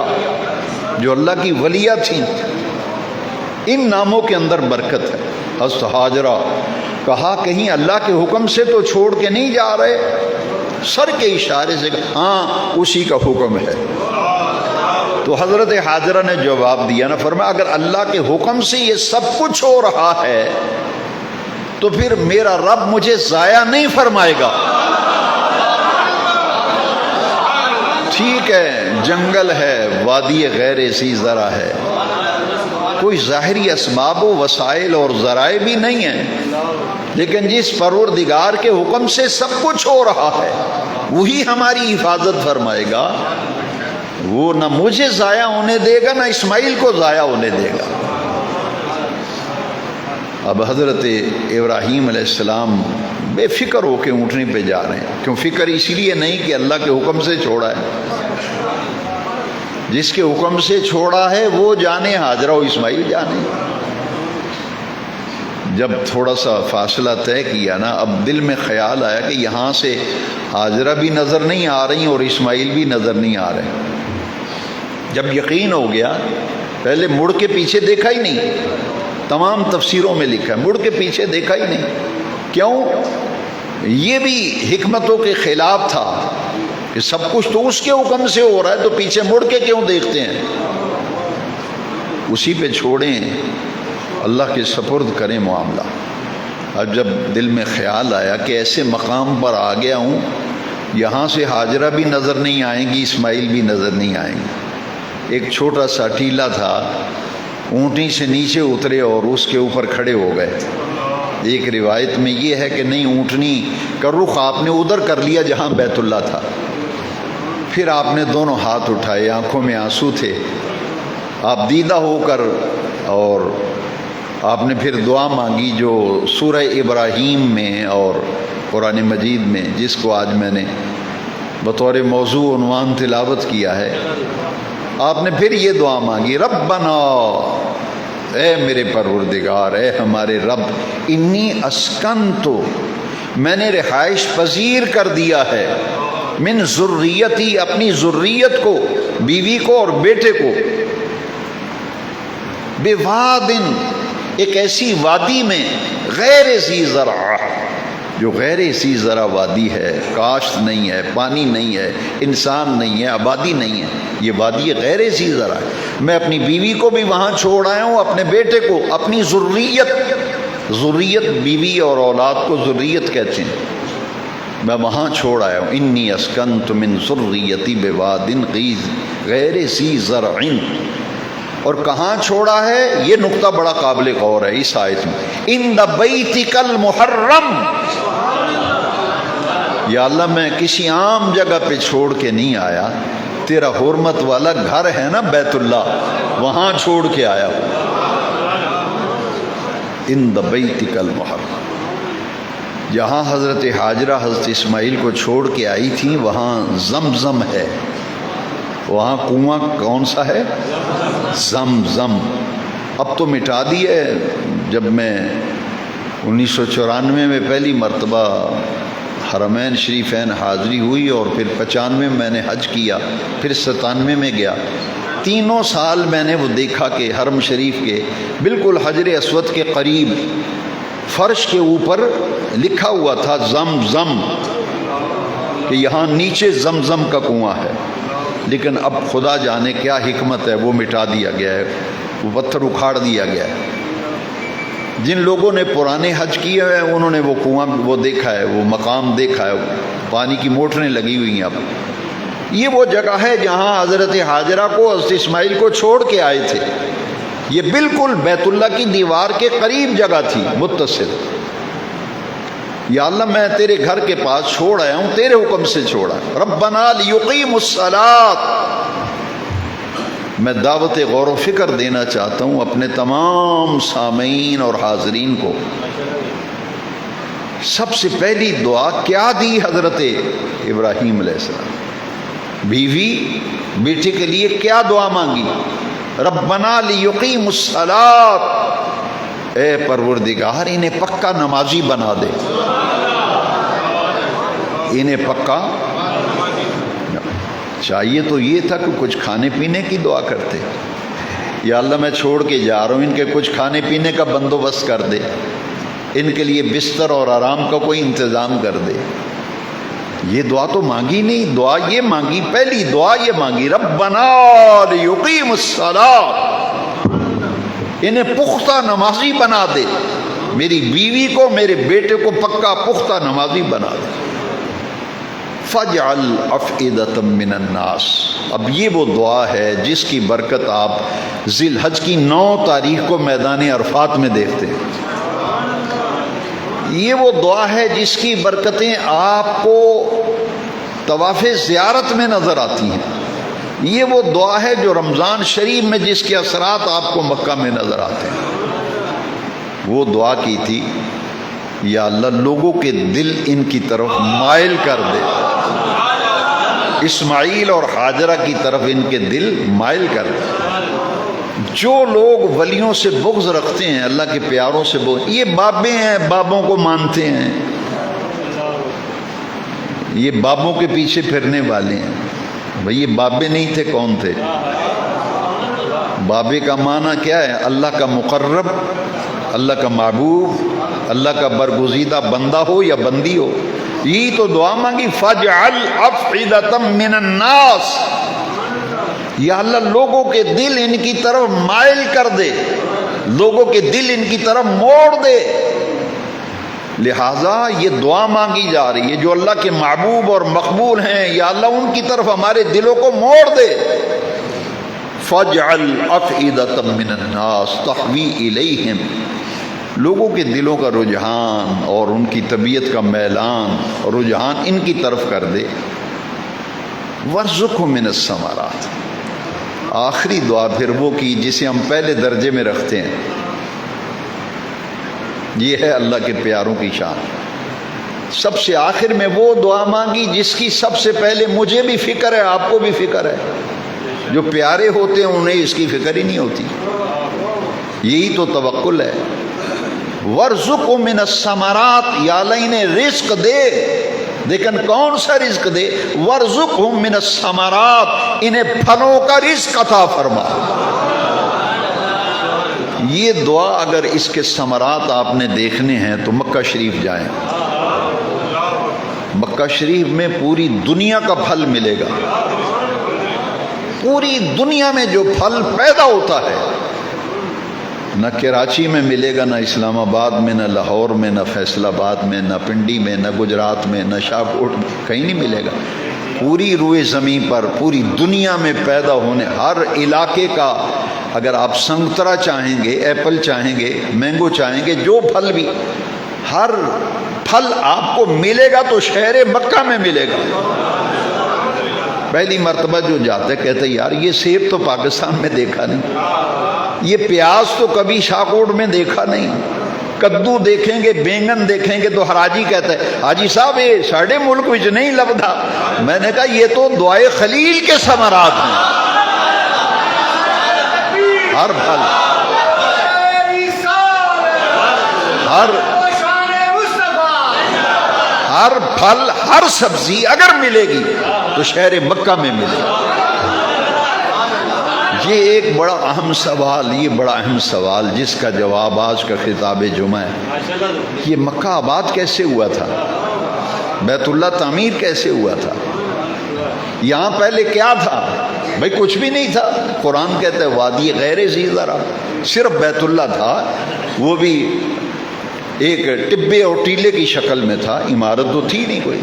جو اللہ کی ولیہ تھیں، ان ناموں کے اندر برکت ہے. حضرت حاجرہ کہا کہیں اللہ کے حکم سے تو چھوڑ کے نہیں جا رہے؟ سر کے اشارے سے ہاں اسی کا حکم ہے. تو حضرت حاجرہ نے جواب دیا نا، فرمایا اگر اللہ کے حکم سے یہ سب کچھ ہو رہا ہے تو پھر میرا رب مجھے ضائع نہیں فرمائے گا. ٹھیک ہے جنگل ہے، وادی غیر ذی زرع ہے، کوئی ظاہری اسباب و وسائل اور ذرائع بھی نہیں ہیں، لیکن جس پروردگار کے حکم سے سب کچھ ہو رہا ہے وہی ہماری حفاظت فرمائے گا. وہ نہ مجھے ضائع ہونے دے گا نہ اسماعیل کو ضائع ہونے دے گا. اب حضرت ابراہیم علیہ السلام بے فکر ہو کے اونٹنی پہ جا رہے ہیں. کیوں فکر؟ اس لیے نہیں کہ اللہ کے حکم سے چھوڑا ہے. جس کے حکم سے چھوڑا ہے وہ جانے، حاجرہ و اسماعیل جانے. جب تھوڑا سا فاصلہ طے کیا نا، اب دل میں خیال آیا کہ یہاں سے حاجرہ بھی نظر نہیں آ رہی اور اسماعیل بھی نظر نہیں آ رہے. جب یقین ہو گیا، پہلے مڑ کے پیچھے دیکھا ہی نہیں. تمام تفسیروں میں لکھا ہے مڑ کے پیچھے دیکھا ہی نہیں. کیوں؟ یہ بھی حکمتوں کے خلاف تھا کہ سب کچھ تو اس کے حکم سے ہو رہا ہے تو پیچھے مڑ کے کیوں دیکھتے ہیں. اسی پہ چھوڑیں، اللہ کے سپرد کریں معاملہ. اب جب دل میں خیال آیا کہ ایسے مقام پر آ گیا ہوں یہاں سے حاجرہ بھی نظر نہیں آئیں گی، اسماعیل بھی نظر نہیں آئیں گے. ایک چھوٹا سا ٹیلا تھا، اونٹنی سے نیچے اترے اور اس کے اوپر کھڑے ہو گئے. ایک روایت میں یہ ہے کہ نہیں، اونٹنی کا رخ آپ نے ادھر کر لیا جہاں بیت اللہ تھا. پھر آپ نے دونوں ہاتھ اٹھائے، آنکھوں میں آنسو تھے. آپ دیدہ ہو کر اور آپ نے پھر دعا مانگی جو سورہ ابراہیم میں اور قرآن مجید میں، جس کو آج میں نے بطور موضوع عنوان تلاوت کیا ہے. آپ نے پھر یہ دعا مانگی، ربنا، اے میرے پروردگار، اے ہمارے رب، انی اسکنتو، میں نے رہائش پذیر کر دیا ہے، من ذریتی، اپنی ذریت کو، بیوی کو اور بیٹے کو، بوادن، ایک ایسی وادی میں، غیر ذی زرع، جو غیر ذی زرع وادی ہے، کاشت نہیں ہے، پانی نہیں ہے، انسان نہیں ہے، آبادی نہیں ہے، یہ وادی غیر ذی زرع ہے. میں اپنی بیوی کو بھی وہاں چھوڑ آیا ہوں، اپنے بیٹے کو، اپنی ذریت بیوی اور اولاد کو ذریت کہتے ہیں، میں وہاں چھوڑ آیا ہوں. انی اسکنت من ذریتی بواد غیر ذی زرع. اور کہاں چھوڑا ہے یہ نقطہ بڑا قابل غور ہے اس آیت میں، ان بیتک المحرم. یا اللہ میں کسی عام جگہ پہ چھوڑ کے نہیں آیا، تیرا حرمت والا گھر ہے نا بیت اللہ، وہاں چھوڑ کے آیا ہوں. ان بیتک المحرم. جہاں حضرت حاجرہ حضرت اسماعیل کو چھوڑ کے آئی تھیں وہاں زمزم ہے. وہاں کنواں کون سا ہے؟ زمزم. اب تو مٹا دی ہے. جب میں 1994 میں پہلی مرتبہ حرمین شریفین حاضری ہوئی اور پھر 95 میں نے حج کیا، پھر 97 میں گیا۔ تینوں سال میں نے وہ دیکھا کہ حرم شریف کے بالکل حجر اسود کے قریب فرش کے اوپر لکھا ہوا تھا زمزم، کہ یہاں نیچے زمزم کا کنواں ہے، لیکن اب خدا جانے کیا حکمت ہے، وہ مٹا دیا گیا ہے، وہ پتھر اکھاڑ دیا گیا ہے۔ جن لوگوں نے پرانے حج کیے ہیں انہوں نے وہ کنواں وہ دیکھا ہے، وہ مقام دیکھا ہے، پانی کی موٹریں لگی ہوئی ہیں۔ اب یہ وہ جگہ ہے جہاں حضرت ہاجرہ کو حضرت اسماعیل کو چھوڑ کے آئے تھے۔ یہ بالکل بیت اللہ کی دیوار کے قریب جگہ تھی، متصل۔ یا اللہ میں تیرے گھر کے پاس چھوڑ آیا ہوں، تیرے حکم سے چھوڑا۔ ربنا لیقیموا الصلاۃ، میں دعوت غور و فکر دینا چاہتا ہوں اپنے تمام سامعین اور حاضرین کو۔ سب سے پہلی دعا کیا دی حضرت ابراہیم علیہ السلام؟ بیوی بیٹے کے لیے کیا دعا مانگی؟ ربنا لیقیموا الصلاۃ، اے پروردگار انہیں پکا نمازی بنا دے، انہیں پکا۔ چاہیے تو یہ تھا کہ کچھ کھانے پینے کی دعا کرتے، یا اللہ میں چھوڑ کے جا رہا ہوں، ان کے کچھ کھانے پینے کا بندوبست کر دے، ان کے لیے بستر اور آرام کا کوئی انتظام کر دے۔ یہ دعا تو مانگی نہیں، دعا یہ مانگی، پہلی دعا یہ مانگی ربنا لیقیموا الصلاۃ، انہیں پختہ نمازی بنا دے، میری بیوی کو میرے بیٹے کو پکا پختہ نمازی بنا دے۔ فَاجْعَلْ أَفْئِدَةً مِّنَ النَّاسِ، اب یہ وہ دعا ہے جس کی برکت آپ ذی الحج کی 9 تاریخ کو میدان عرفات میں دیکھتے ہیں۔ یہ وہ دعا ہے جس کی برکتیں آپ کو طواف زیارت میں نظر آتی ہیں۔ یہ وہ دعا ہے جو رمضان شریف میں جس کے اثرات آپ کو مکہ میں نظر آتے ہیں۔ وہ دعا کی تھی یا اللہ لوگوں کے دل ان کی طرف مائل کر دے، اسماعیل اور ہاجرہ کی طرف ان کے دل مائل کر دے۔ جو لوگ ولیوں سے بغض رکھتے ہیں، اللہ کے پیاروں سے بغض، یہ بابے ہیں، بابوں کو مانتے ہیں، یہ بابوں کے پیچھے پھرنے والے ہیں۔ بھئی یہ بابے نہیں تھے، کون تھے؟ بابے کا معنی کیا ہے؟ اللہ کا مقرب، اللہ کا محبوب، اللہ کا برگزیدہ بندہ ہو یا بندی ہو۔ یہی تو دعا مانگی فَاجْعَلْ أَفْئِدَةً مِّنَ النَّاسِ، یا اللہ لوگوں کے دل ان کی طرف مائل کر دے، لوگوں کے دل ان کی طرف موڑ دے۔ لہٰذا یہ دعا مانگی جا رہی ہے جو اللہ کے محبوب اور مقبول ہیں، یا اللہ ان کی طرف ہمارے دلوں کو موڑ دے۔ فَاجْعَلْ أَفْئِدَةً مِّنَ النَّاسِ تَهْوِي إِلَيْهِمْ، لوگوں کے دلوں کا رجحان اور ان کی طبیعت کا میلان اور رجحان ان کی طرف کر دے۔ وَارْزُقْهُم مِّنَ الثَّمَرَاتِ، آخری دعا پھر وہ کی جسے ہم پہلے درجے میں رکھتے ہیں۔ یہ ہے اللہ کے پیاروں کی شان۔ سب سے آخر میں وہ دعا مانگی جس کی سب سے پہلے مجھے بھی فکر ہے، آپ کو بھی فکر ہے۔ جو پیارے ہوتے ہیں انہیں اس کی فکر ہی نہیں ہوتی۔ یہی تو توکل ہے۔ وَارْزُقْهُم مِّنَ الثَّمَرَاتِ، یا اللہ انہیں رزق دے، لیکن کون سا رزق دے؟ وَارْزُقْهُم مِّنَ الثَّمَرَاتِ، انہیں پھلوں کا رزق عطا فرما۔ یہ دعا اگر اس کے ثمرات آپ نے دیکھنے ہیں تو مکہ شریف جائیں۔ مکہ شریف میں پوری دنیا کا پھل ملے گا۔ پوری دنیا میں جو پھل پیدا ہوتا ہے، نہ کراچی میں ملے گا، نہ اسلام آباد میں، نہ لاہور میں، نہ فیصل آباد میں، نہ پنڈی میں، نہ گجرات میں، نہ شاہکوٹ میں، کہیں نہیں ملے گا۔ پوری روئے زمین پر پوری دنیا میں پیدا ہونے ہر علاقے کا، اگر آپ سنگترا چاہیں گے، ایپل چاہیں گے، مینگو چاہیں گے، جو پھل بھی، ہر پھل آپ کو ملے گا تو شہر مکہ میں ملے گا۔ پہلی مرتبہ جو جاتے کہتے یار یہ سیب تو پاکستان میں دیکھا نہیں، یہ پیاز تو کبھی شاہکوٹ میں دیکھا نہیں، کدو دیکھیں گے، بینگن دیکھیں گے تو حراجی کہتا ہے حاجی صاحب یہ ساڑھے ملک وچ نہیں لبدا۔ میں نے کہا یہ تو دعائے خلیل کے ثمرات ہیں۔ ہر پھل، ہر پھل ہر سبزی اگر ملے گی تو شہر مکہ میں ملے گی۔ یہ ایک بڑا اہم سوال، جس کا جواب آج کا خطاب جمعہ ہے۔ یہ مکہ آباد کیسے ہوا تھا؟ بیت اللہ تعمیر کیسے ہوا تھا؟ یہاں پہلے کیا تھا؟ بھائی کچھ بھی نہیں تھا۔ قرآن کہتا ہے وادی غیر ذی زرع، صرف بیت اللہ تھا، وہ بھی ایک ٹبے اور ٹیلے کی شکل میں تھا، عمارت تو تھی نہیں کوئی،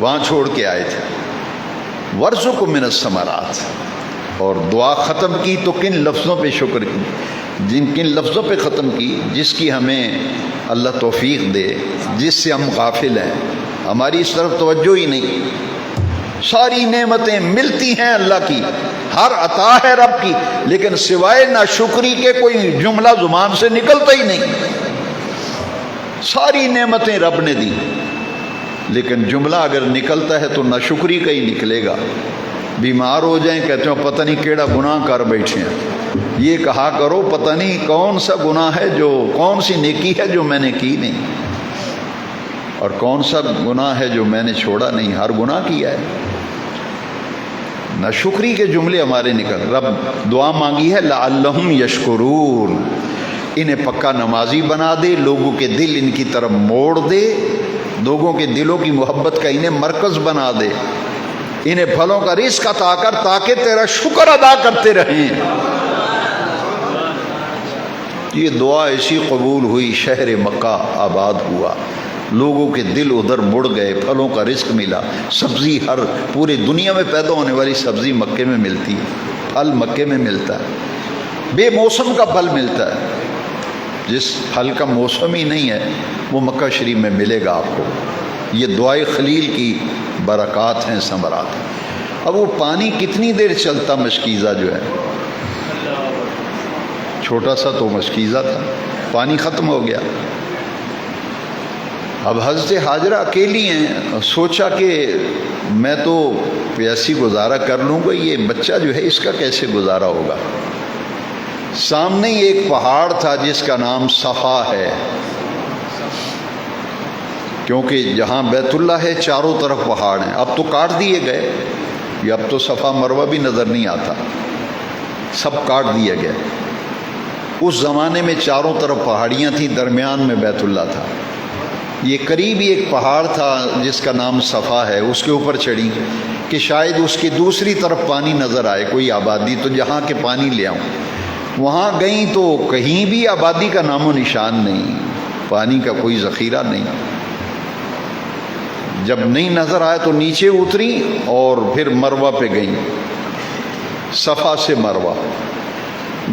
وہاں چھوڑ کے آئے تھے۔ وَارْزُقْ مِنَ الثَّمَرَاتِ، اور دعا ختم کی تو کن لفظوں پہ شکر کی، کن لفظوں پہ ختم کی، جس کی ہمیں اللہ توفیق دے، جس سے ہم غافل ہیں، ہماری اس طرف توجہ ہی نہیں۔ ساری نعمتیں ملتی ہیں اللہ کی، ہر عطا ہے رب کی، لیکن سوائے ناشکری کے کوئی جملہ زبان سے نکلتا ہی نہیں۔ ساری نعمتیں رب نے دی، لیکن جملہ اگر نکلتا ہے تو ناشکری کا ہی نکلے گا۔ بیمار ہو جائیں کہتے ہیں پتہ نہیں کیڑا گناہ کر بیٹھے ہیں، یہ کہا کرو پتہ نہیں کون سا گناہ ہے، کون سی نیکی ہے جو میں نے کی نہیں، اور کون سا گناہ ہے جو میں نے چھوڑا نہیں، ہر گناہ کیا ہے۔ ناشکری کے جملے ہمارے نکل۔ رب دعا مانگی ہے لعلہم یشکرون، انہیں پکا نمازی بنا دے، لوگوں کے دل ان کی طرف موڑ دے، لوگوں کے دلوں کی محبت کا انہیں مرکز بنا دے، انہیں پھلوں کا رزق عطا کر تاکہ تیرا شکر ادا کرتے رہیں۔ یہ دعا ایسی قبول ہوئی، شہر مکہ آباد ہوا، لوگوں کے دل ادھر مڑ گئے، پھلوں کا رزق ملا، سبزی ہر پورے دنیا میں پیدا ہونے والی سبزی مکے میں ملتی ہے، پھل مکے میں ملتا ہے، بے موسم کا پھل ملتا ہے، جس پھل کا موسم ہی نہیں ہے وہ مکہ شریف میں ملے گا آپ کو۔ یہ دعائے خلیل کی برکات ہیں، ثمرات۔ اب وہ پانی کتنی دیر چلتا؟ مشکیزہ جو ہے چھوٹا سا تو مشکیزہ تھا، پانی ختم ہو گیا۔ اب حضرت حاجرہ اکیلی ہیں، سوچا کہ میں تو پیاسی گزارا کر لوں گا، یہ بچہ جو ہے اس کا کیسے گزارا ہوگا؟ سامنے ہی ایک پہاڑ تھا جس کا نام صفا ہے، کیونکہ جہاں بیت اللہ ہے چاروں طرف پہاڑ ہیں، اب تو کاٹ دیے گئے، یہ اب تو صفا مروہ بھی نظر نہیں آتا، سب کاٹ دیے گئے۔ اس زمانے میں چاروں طرف پہاڑیاں تھیں، درمیان میں بیت اللہ تھا۔ یہ قریب ہی ایک پہاڑ تھا جس کا نام صفا ہے، اس کے اوپر چڑھی کہ شاید اس کی دوسری طرف پانی نظر آئے، کوئی آبادی، تو جہاں کے پانی لے آؤں۔ وہاں گئیں تو کہیں بھی آبادی کا نام و نشان نہیں، پانی کا کوئی ذخیرہ نہیں۔ جب نہیں نظر آیا تو نیچے اتری اور پھر مروہ پہ گئیں، صفا سے مروہ۔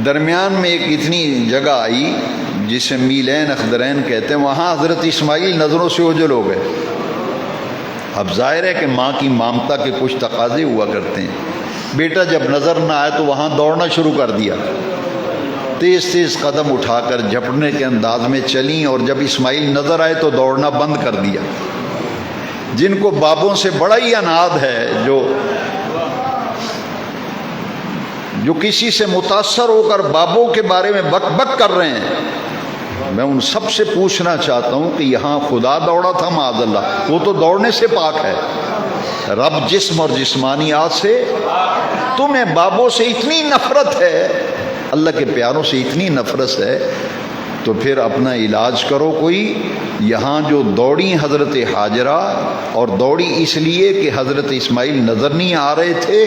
درمیان میں ایک اتنی جگہ آئی جسے میلین اخدرین کہتے ہیں، وہاں حضرت اسماعیل نظروں سے اوجھل ہو گئے۔ اب ظاہر ہے کہ ماں کی مامتا کے کچھ تقاضے ہوا کرتے ہیں، بیٹا جب نظر نہ آئے تو وہاں دوڑنا شروع کر دیا، تیز تیز قدم اٹھا کر جھپٹنے کے انداز میں چلیں، اور جب اسماعیل نظر آئے تو دوڑنا بند کر دیا۔ جن کو بابوں سے بڑا ہی اناد ہے، جو کسی سے متاثر ہو کر بابوں کے بارے میں بک بک کر رہے ہیں، میں ان سب سے پوچھنا چاہتا ہوں کہ یہاں خدا دوڑا تھا معاذ اللہ، وہ تو دوڑنے سے پاک ہے، رب جسم اور جسمانیات سے۔ تمہیں بابوں سے اتنی نفرت ہے، اللہ کے پیاروں سے اتنی نفرت ہے، تو پھر اپنا علاج کرو کوئی۔ یہاں جو دوڑی حضرت حاجرہ، اور دوڑی اس لیے کہ حضرت اسماعیل نظر نہیں آ رہے تھے،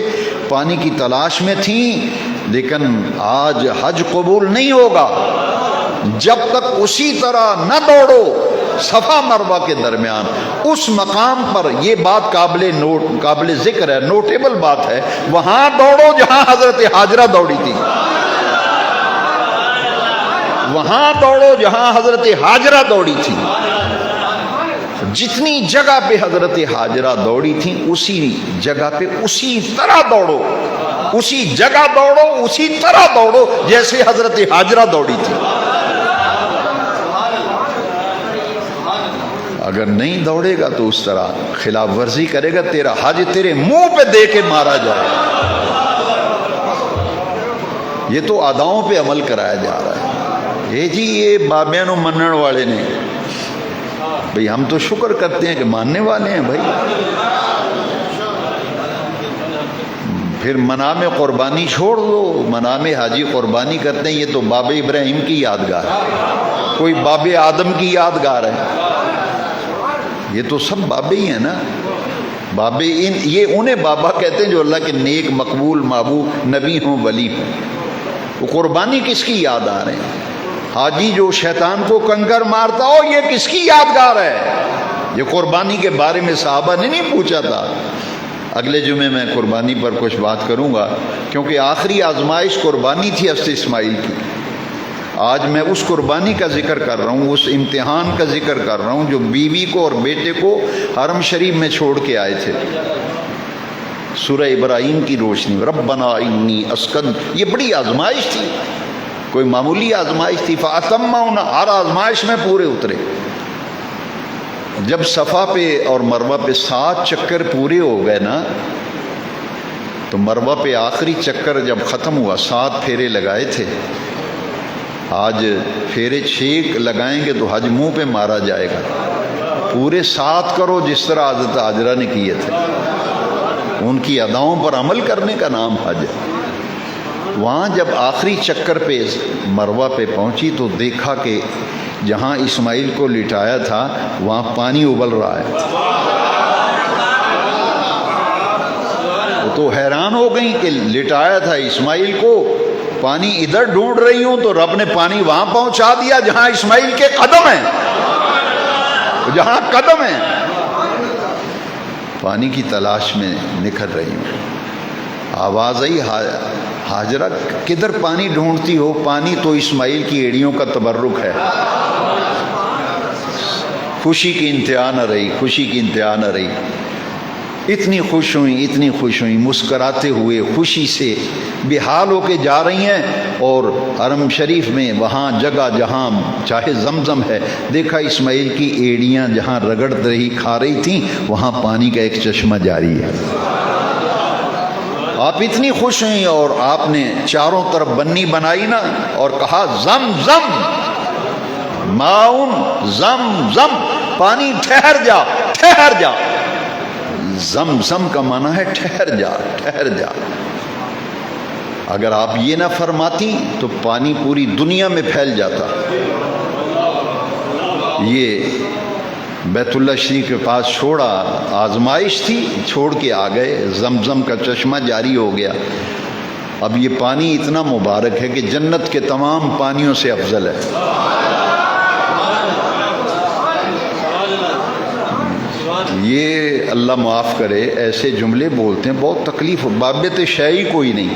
پانی کی تلاش میں تھیں، لیکن آج حج قبول نہیں ہوگا جب تک اسی طرح نہ دوڑو صفا مروہ کے درمیان اس مقام پر۔ یہ بات قابل ذکر ہے، نوٹیبل بات ہے، وہاں دوڑو جہاں حضرت حاجرہ دوڑی تھی، وہاں دوڑو جہاں حضرت حاجرہ دوڑی تھی۔ جتنی جگہ پہ حضرت حاجرہ دوڑی تھی اسی جگہ پہ اسی طرح دوڑو، اسی جگہ دوڑو، اسی طرح دوڑو جیسے حضرت حاجرہ دوڑی تھی۔ اگر نہیں دوڑے گا تو اس طرح خلاف ورزی کرے گا، تیرا حج تیرے منہ پہ دے کے مارا جائے گا۔ یہ تو اداؤں پہ عمل کرایا جا رہا ہے۔ یہ جی یہ بابیاں نو منن والے نے، بھئی ہم تو شکر کرتے ہیں کہ ماننے والے ہیں بھائی. پھر منام قربانی چھوڑ دو، منام حاجی قربانی کرتے ہیں، یہ تو باب ابراہیم کی یادگار ہے، کوئی باب آدم کی یادگار ہے، یہ تو سب بابے ہی ہیں نا. بابے یہ انہیں بابا کہتے ہیں جو اللہ کے نیک مقبول محبوب نبی ہوں ولی ہوں. وہ قربانی کس کی یاد آ رہے ہیں؟ حاجی جو شیطان کو کنکر مارتا ہو یہ کس کی یادگار ہے؟ یہ قربانی کے بارے میں صحابہ نے نہیں پوچھا تھا. اگلے جمعے میں قربانی پر کچھ بات کروں گا، کیونکہ آخری آزمائش قربانی تھی حضرت اسماعیل کی. آج میں اس قربانی کا ذکر کر رہا ہوں، اس امتحان کا ذکر کر رہا ہوں جو بیوی کو اور بیٹے کو حرم شریف میں چھوڑ کے آئے تھے. سورہ ابراہیم کی روشنی، ربنا انی اسکن، یہ بڑی آزمائش تھی، کوئی معمولی آزمائش تھی. فاتمونا، ہر آزمائش میں پورے اترے. جب صفا پہ اور مروہ پہ 7 چکر پورے ہو گئے نا، تو مروہ پہ آخری چکر جب ختم ہوا، 7 پھیرے لگائے تھے. آج پھیرے 6 لگائیں گے تو حج منہ پہ مارا جائے گا. پورے 7 کرو جس طرح حضرت ہاجرہ نے کیے تھے، ان کی اداؤں پر عمل کرنے کا نام حج ہے. وہاں جب آخری چکر پہ مروہ پہ پہنچی تو دیکھا کہ جہاں اسماعیل کو لٹایا تھا وہاں پانی ابل رہا ہے. وہ تو حیران ہو گئی کہ لٹایا تھا اسماعیل کو، پانی ادھر ڈھونڈ رہی ہوں تو رب نے پانی وہاں پہنچا دیا جہاں اسماعیل کے قدم ہیں، جہاں قدم ہیں. پانی کی تلاش میں نکل رہی ہوں. آواز آئی، ہاجرہ کدھر پانی ڈھونڈتی ہو؟ پانی تو اسماعیل کی ایڑیوں کا تبرک ہے. خوشی کی انتہا نہ رہی، خوشی کی انتہا نہ رہی. اتنی خوش ہوئیں، اتنی خوش ہوئیں، مسکراتے ہوئے خوشی سے بے حال ہو کے جا رہی ہیں. اور حرم شریف میں وہاں جگہ جہاں چاہے زمزم ہے، دیکھا اسماعیل کی ایڑیاں جہاں رگڑ رہی کھا رہی تھیں وہاں پانی کا ایک چشمہ جاری ہے. آپ اتنی خوش ہیں اور آپ نے چاروں طرف بنی بنائی نا اور کہا زم زم ماؤن، زم زم، پانی ٹھہر جا ٹھہر جا. زم زم کا معنی ہے ٹھہر جا ٹھہر جا. اگر آپ یہ نہ فرماتی تو پانی پوری دنیا میں پھیل جاتا. یہ بیت اللہ شریف کے پاس چھوڑا، آزمائش تھی، چھوڑ کے آ گئے. زمزم کا چشمہ جاری ہو گیا. اب یہ پانی اتنا مبارک ہے کہ جنت کے تمام پانیوں سے افضل ہے. یہ اللہ معاف کرے ایسے جملے بولتے ہیں بہت تکلیف. بابت شیعی کوئی نہیں،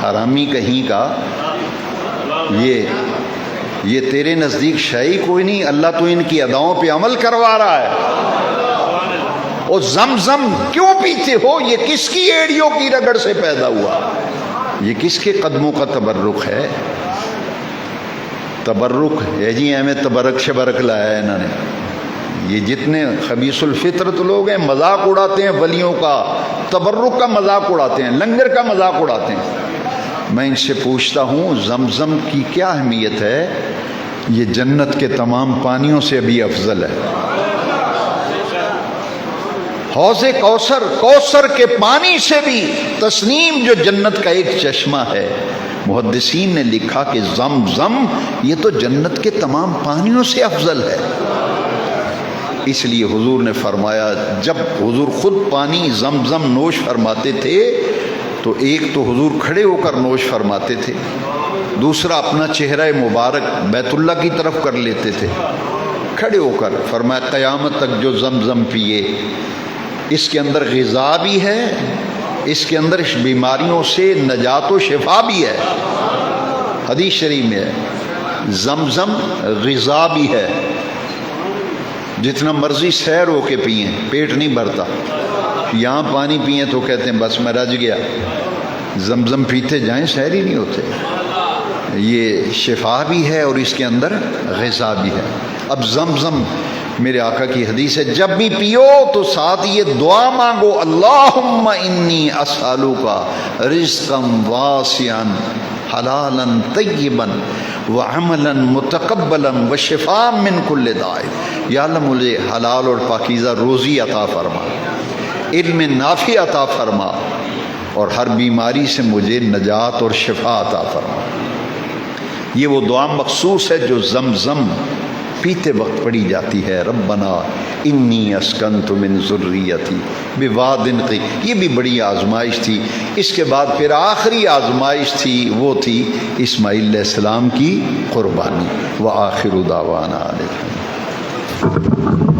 حرامی کہیں کا، یہ تیرے نزدیک شیعی کوئی نہیں. اللہ تو ان کی اداؤں پہ عمل کروا رہا ہے. اور زمزم کیوں پیتے ہو؟ یہ کس کی ایڑیوں کی رگڑ سے پیدا ہوا؟ یہ کس کے قدموں کا تبرک ہے؟ تبرک ہے جی، ہمیں تبرک شبرک لایا ہے انہوں نے. یہ جتنے خبیث الفطرت لوگ ہیں مذاق اڑاتے ہیں ولیوں کا، تبرک کا مذاق اڑاتے ہیں، لنگر کا مذاق اڑاتے ہیں. میں ان سے پوچھتا ہوں زمزم کی کیا اہمیت ہے؟ یہ جنت کے تمام پانیوں سے بھی افضل ہے. حوض کوثر، کوثر کے پانی سے بھی تسنیم جو جنت کا ایک چشمہ ہے. محدثین نے لکھا کہ زمزم یہ تو جنت کے تمام پانیوں سے افضل ہے. اس لیے حضور نے فرمایا، جب حضور خود پانی زمزم نوش فرماتے تھے تو ایک تو حضور کھڑے ہو کر نوش فرماتے تھے، دوسرا اپنا چہرہ مبارک بیت اللہ کی طرف کر لیتے تھے کھڑے ہو کر. فرمایا قیامت تک جو زمزم پیے اس کے اندر غذا بھی ہے، اس کے اندر بیماریوں سے نجات و شفا بھی ہے. حدیث شریف میں ہے زمزم غذا بھی ہے. جتنا مرضی سیر ہو کے پئیں پیٹ نہیں بھرتا. یہاں پانی پئیں تو کہتے ہیں بس میں رج گیا. زمزم پیتے جائیں سیر ہی نہیں ہوتے. یہ شفا بھی ہے اور اس کے اندر غذا بھی ہے. اب زمزم میرے آقا کی حدیث ہے، جب بھی پیو تو ساتھ یہ دعا مانگو، اللہم انی اسألوکا رزقا واسعا حلالا طیبا وعملا متقبلا وشفاء من کل داء. یا اللہ مجھے حلال اور پاکیزہ روزی عطا فرما، علم نافع عطا فرما، اور ہر بیماری سے مجھے نجات اور شفا عطا فرما۔ یہ وہ دعا مخصوص ہے جو زمزم پیتے وقت پڑھی جاتی ہے، ربنا انی اسکنت من ذریتی بواد قی۔ یہ بھی بڑی آزمائش تھی۔ اس کے بعد پھر آخری آزمائش تھی، وہ تھی اسماعیل علیہ السلام کی قربانی۔ وآخر دعوانا الحمد